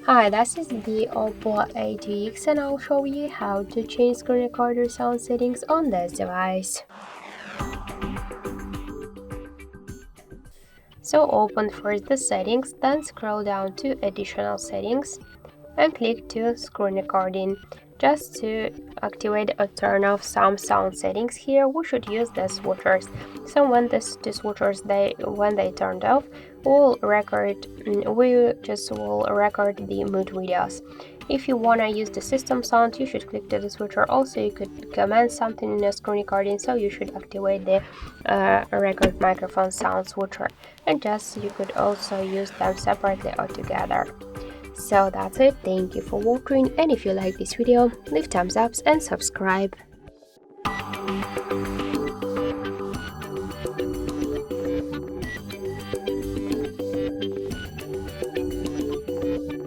Hi, this is the OPPO A2x and I'll show you how to change screen recorder sound settings on this device. So open first the settings, then scroll down to additional settings and click to screen recording. Just to activate or turn off some sound settings here, we should use the switchers. So when the switchers when they turned off, we just will record the mood videos. If you wanna use the system sound, you should click to the switcher. Also, you could command something in the screen recording, so you should activate the record microphone sound switcher. And just you could also use them separately or together. So that's it, thank you for watching, and if you like this video, leave thumbs up and subscribe.